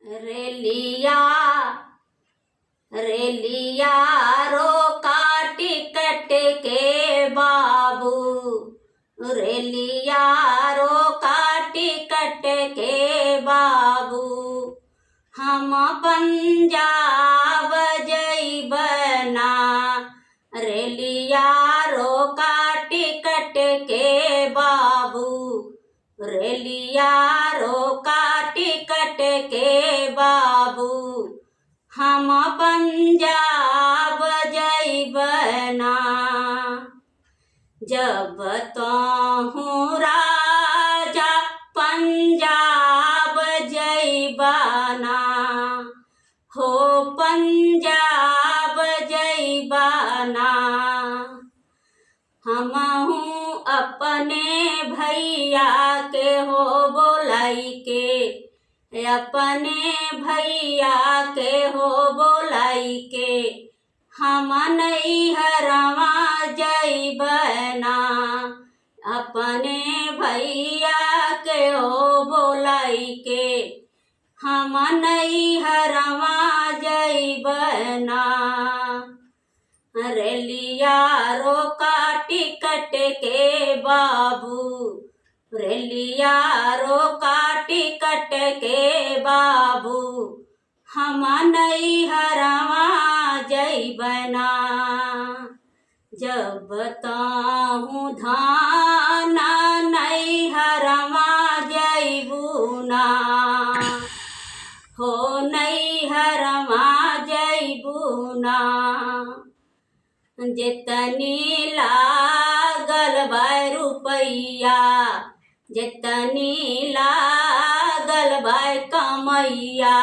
रेलिया रेलिया रोका टिकट के बाबू, रेलिया रोका टिकट के बाबू। हम पंजाब जइबना, रेलिया रोका टिकट के बाबू, रेलिया रोका टिकट के बाबू। हम पंजाब जइबना, जब तोहूँ राजा पंजाब जइबना, हो पंजाब जइबना। हमहूँ अपने भैया के हो बोलाई के, अपने भैया के हो बोलाई के। हम नैहरवा जइबना, अपने भैया के हो बोलाई के। हम नैहरवा जइबना, रेलिया रोका टिकट के बाबू, रेलिया रोका टिकट के बाबू। हम नैहरवा जइबना, जब तोहूँ धान नैहरवा जइबूना, हो नैहरवा जइबूना। जितनी लागल बा रुपैया, जितनी लागल बा कमैया,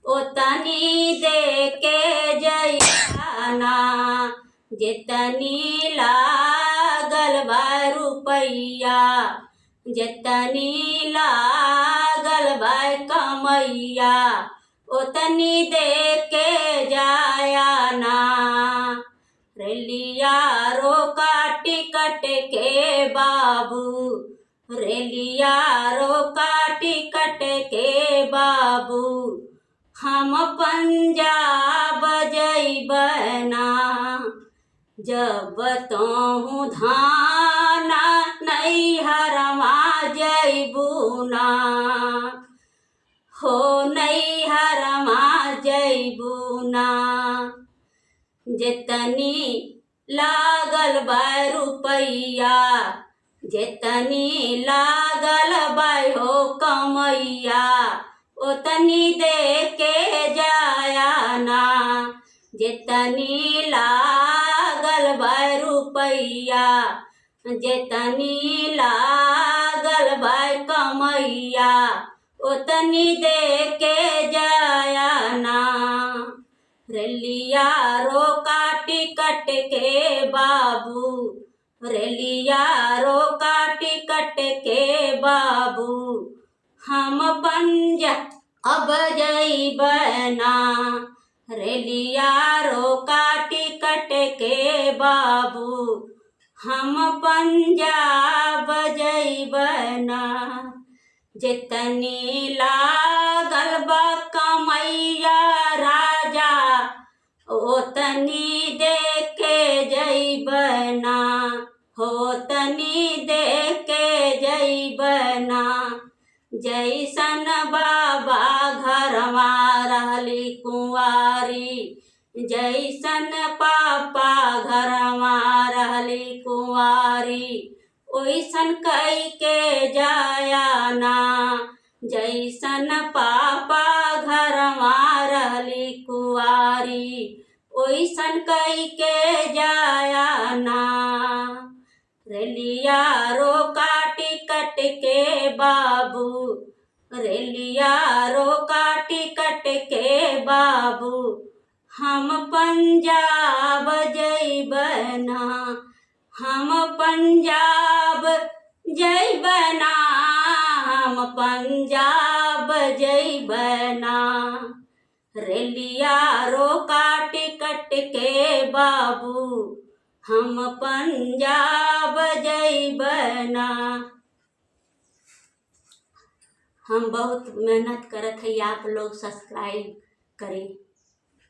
ओतनी दे के जइबना। जितनी लागल बा रुपैया, जितनी लागल बा कमैया, ओतनी दे के जायाना। रेलिया रोका टिकट के बाबू, रेलिया रोका टिकट के बाबू। हम पंजाब जइबना, जब तोहूँ धान नैहरवा जइबूना, हो नैहरवा जइबूना। जितनी लागल बा रुपैया, जितनी लागल बा हो कमैया, ओतनी दे के जायाना। जितनी लागल बा रुपैया, जितनी लागल बा कमैया, ओतनी दे के जायाना। रेलिया रोका टिकट के बाबू, रेलिया रोका टिकट के बाबू। हम पंजाब जइबना, रेलिया रोका टिकट के बाबू। हम पंजाब जइबना, जितनी लागल बा कमैया राजा, ओतनी दे के जइबना, हो तनी दे के जइबना। जैसन बाबा घरवा रहली कुंवारी, जैसन पापा घरवा रहली कुंवारी, ओइसन कई के जायाना। जैसन पापा घरवा रहली कुंवारी, ओइसन कई के जायाना। रेलिया रोका टिकट के बाबू, रेलिया रोका टिकट के बाबू। हम पंजाब जइबना, हम पंजाब जइबना, हम पंजाब जइबना। रेलिया रोका टिकट के बाबू, हम पंजाब जइबना। हम बहुत मेहनत करत है, आप लोग सब्सक्राइब करें।